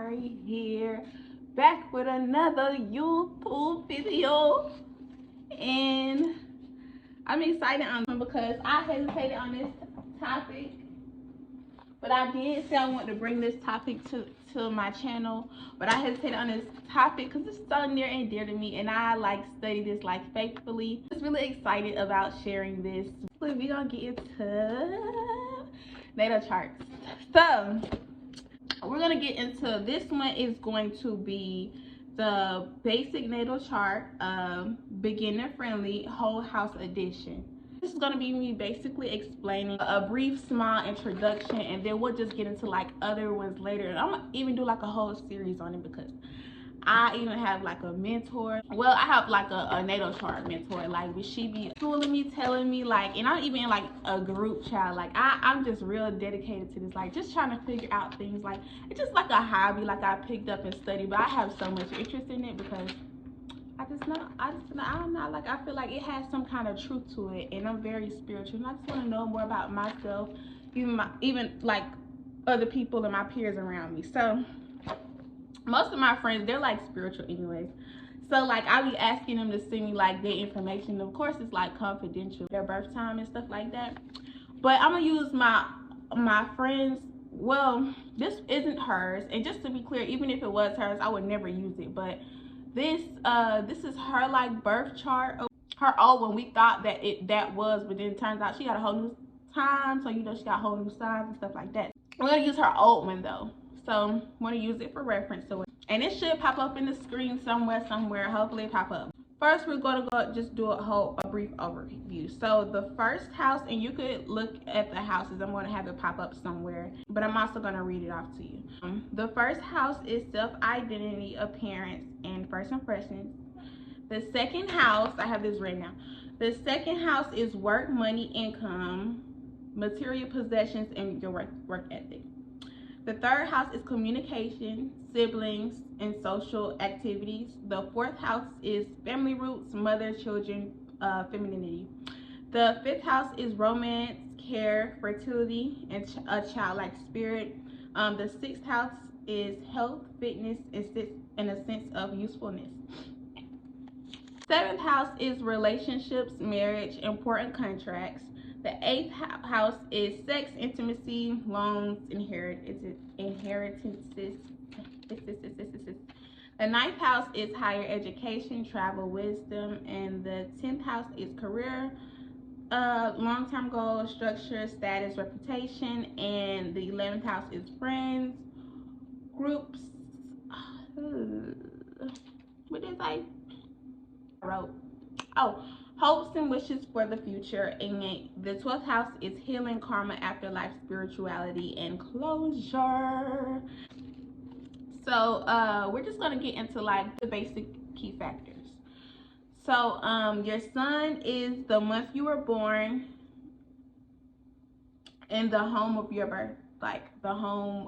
Ari here, back with another YouTube video, and I'm excited because I hesitated on this topic, but I did say I want to bring this topic to my channel, but I hesitated on this topic because it's so near and dear to me, and I study this faithfully. I'm just really excited about sharing this. We're gonna get into natal charts. So we're gonna get into this one. Is going to be the basic natal chart, beginner friendly whole house edition. This is going to be me basically explaining a brief small introduction, and then we'll just get into other ones later. And I'm gonna even do a whole series on it because I even have a mentor. Well, I have a natal chart mentor. But she be schooling me, telling me and I'm even in a group chat. I'm just real dedicated to this. Just trying to figure out things. It's just a hobby I picked up and studied, but I have so much interest in it because I don't know, I feel it has some kind of truth to it, and I'm very spiritual, and I just want to know more about myself, even other people and my peers around me. So most of my friends, they're spiritual anyways, so I be asking them to send me their information. Of course it's confidential, their birth time and stuff like that, but I'm gonna use my friends. Well, this isn't hers, and just to be clear, even if it was hers, I would never use it, but this is her birth chart, her old one. We thought that was, but then it turns out she got a whole new time, so she got whole new signs and stuff like that. We're gonna use her old one though, so I'm gonna use it for reference to it, and it should pop up in the screen somewhere. Hopefully it pop up. First, we're gonna go just do a brief overview. So the first house, and you could look at the houses, I'm gonna have it pop up somewhere, but I'm also gonna read it off to you. The first house is self-identity, appearance, and first impressions. The second house, I have this written now. The second house is work, money, income, material possessions, and your work ethic. The third house is communication, siblings, and social activities. The fourth house is family roots, mother, children, femininity. The fifth house is romance, care, fertility, and a childlike spirit. The sixth house is health, fitness, and a sense of usefulness. Seventh house is relationships, marriage, important contracts. The eighth house is sex, intimacy, loans, inheritances. The ninth house is higher education, travel, wisdom, and the 10th house is career, long-term goals, structure, status, reputation, and the 11th house is friends, groups. What did I wrote? Oh, hopes and wishes for the future. And the 12th house is healing, karma, afterlife, spirituality, and closure. So we're just gonna get into the basic key factors. So your sun is the month you were born and the home of your birth, the home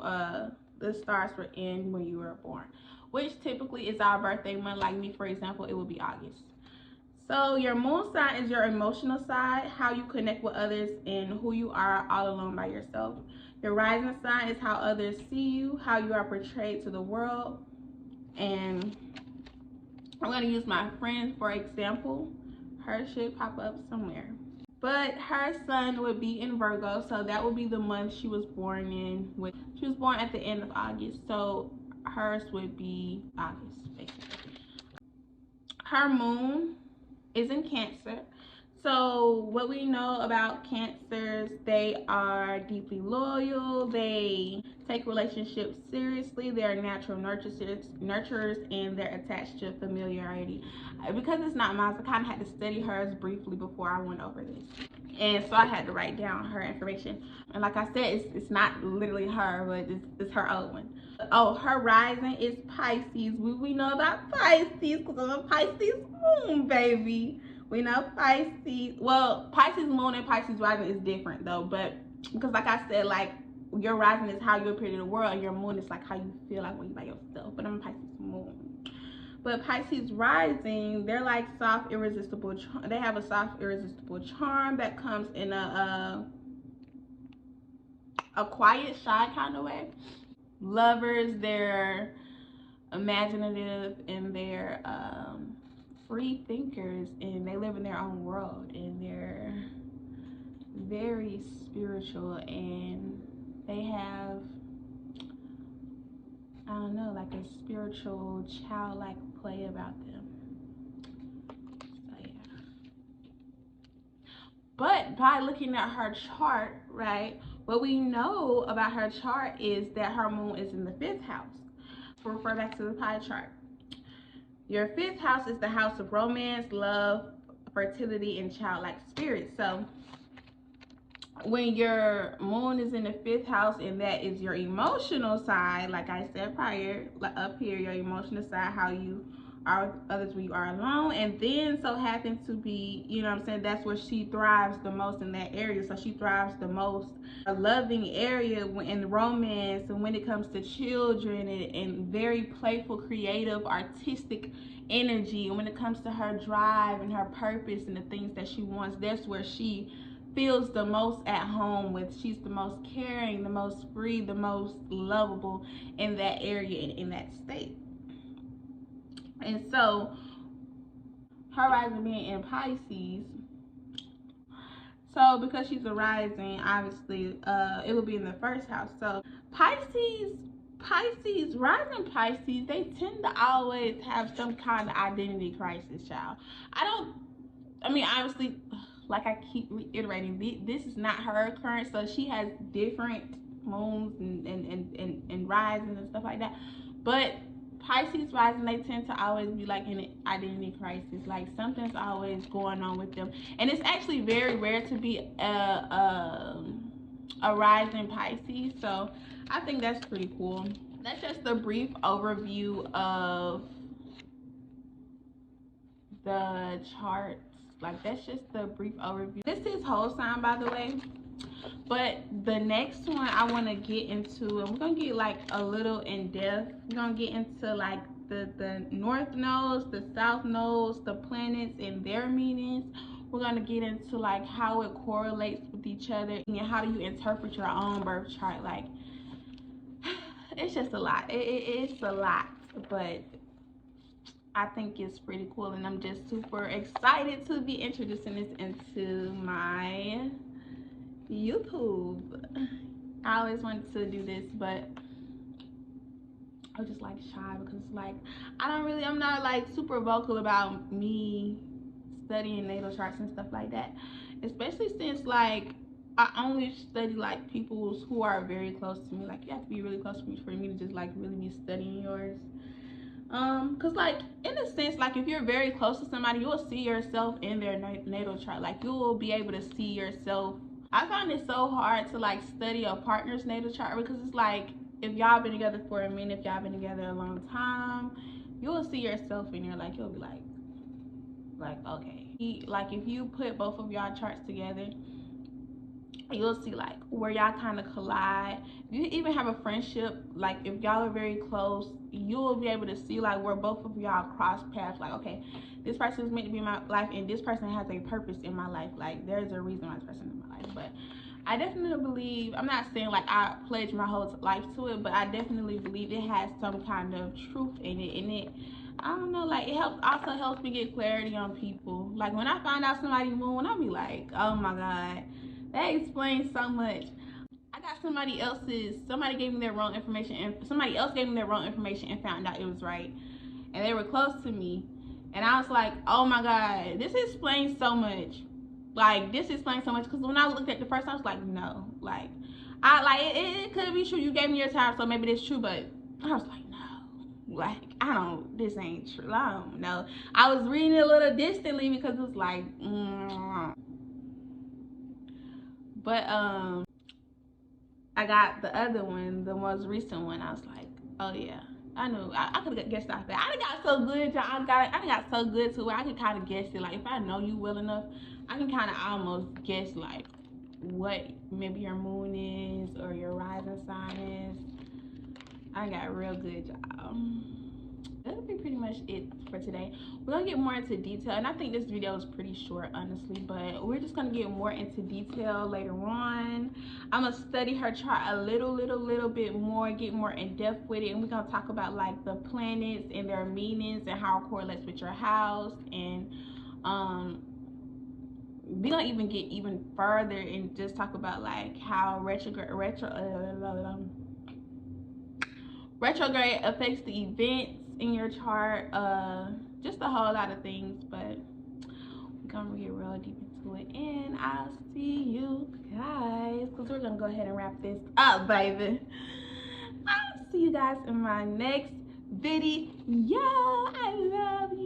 the stars were in when you were born, which typically is our birthday month. Me, for example, it would be August. So your moon sign is your emotional side, how you connect with others, and who you are all alone by yourself. Your rising sign is how others see you, how you are portrayed to the world. And I'm going to use my friend for example. Her should pop up somewhere. But her sun would be in Virgo, so that would be the month she was born in. She was born at the end of August, so hers would be August, basically. Her moon is in Cancer. So what we know about Cancers, they are deeply loyal, they take relationships seriously, they're natural nurturers, and they're attached to familiarity. Because it's not mine, I kind of had to study hers briefly before I went over this, and so I had to write down her information. And like I said, it's not literally her, but it's her old one. Oh, her rising is Pisces. We know about Pisces because I'm a Pisces moon, baby. We know Pisces. Well, Pisces moon and Pisces rising is different though, but because like I said, your rising is how you appear to the world, and your moon is how you feel when you're by yourself. But I'm a Pisces moon. But Pisces rising, they're soft, irresistible. They have a soft, irresistible charm that comes in a quiet, shy kind of way. lovers, they're imaginative, and they're free thinkers, and they live in their own world, and they're very spiritual, and they have, I don't know, like a spiritual childlike play about them. So yeah. But by looking at her chart, right, what we know about her chart is that her moon is in the 5th house. Refer back to the pie chart. Your 5th house is the house of romance, love, fertility, and childlike spirit. So when your moon is in the 5th house, and that is your emotional side, like I said prior, up here, your emotional side, how you are with others when you are alone, and then so happens to be, you know what I'm saying, that's where she thrives the most, in that area. So she thrives the most, a loving area in romance, and when it comes to children, and very playful, creative, artistic energy. And when it comes to her drive and her purpose and the things that she wants, that's where she feels the most at home with. She's the most caring, the most free, the most lovable in that area and in that state. And so her rising being in Pisces, so because she's a rising, obviously it will be in the 1st house. So Pisces, rising Pisces, they tend to always have some kind of identity crisis, child. I mean, obviously, like I keep reiterating, this is not her current, so she has different moons and risings and stuff like that. But Pisces rising, they tend to always be like in an identity crisis, like something's always going on with them, and it's actually very rare to be a rising Pisces. So I think that's pretty cool. That's just a brief overview of the charts. Like, that's just a brief overview. This is whole sign, by the way. But the next one I want to get into, and we're gonna get like a little in depth. We're gonna get into like the north nodes, the south nodes, the planets and their meanings. We're gonna get into like how it correlates with each other, and how do you interpret your own birth chart. Like, it's just a lot. It's a lot, but I think it's pretty cool, and I'm just super excited to be introducing this into my YouTube. I always wanted to do this, but I was just like shy, because like I'm not like super vocal about me studying natal charts and stuff like that, especially since like I only study like people who are very close to me. Like, you have to be really close to me for me to just like really be studying yours. Because like in a sense, like if you're very close to somebody, you will see yourself in their natal chart. Like, you will be able to see yourself. I find it so hard to like study a partner's natal chart, because it's like, if y'all been together for a minute, if y'all been together a long time, you will see yourself in there. Like, you'll be like okay, like if you put both of y'all charts together, you'll see like where y'all kind of collide. If you even have a friendship, like if y'all are very close, you will be able to see like where both of y'all cross paths. Like, okay, this person is meant to be in my life, and this person has a purpose in my life. Like, there's a reason why this person is in my life. But I definitely believe, I'm not saying like I pledge my whole life to it, but I definitely believe it has some kind of truth in it. And it, I don't know, like, it also helps me get clarity on people. Like, when I find out somebody's moon, I'll be like, oh my God, that explains so much. I got somebody gave me their wrong information, and somebody else gave me their wrong information and found out it was right. And they were close to me. And I was like, oh my God, this explains so much. Like, this explains so much. Because when I looked at the first, I was like, no. Like, it could be true. You gave me your time, so maybe it's true. But I was like, no. Like, this ain't true. I don't know. I was reading it a little distantly, because it was like, But I got the other one, the most recent one. I was like, oh yeah, I knew. I could have guessed off that. I got so good, y'all. I got so good to where I could kind of guess it. Like, if I know you well enough, I can kind of almost guess like what maybe your moon is or your rising sign is. I got real good, y'all. that'll be pretty much it for today. We're gonna get more into detail, and I think this video is pretty short, honestly, but we're just gonna get more into detail later on. I'm gonna study her chart a little bit more, get more in depth with it, and we're gonna talk about like the planets and their meanings and how it correlates with your house, and we're gonna even get even further and just talk about like how retrograde affects the events in your chart, just a whole lot of things, but we're gonna get real deep into it, and I'll see you guys because we're gonna go ahead and wrap this up, baby. I'll see you guys in my next video. I love you.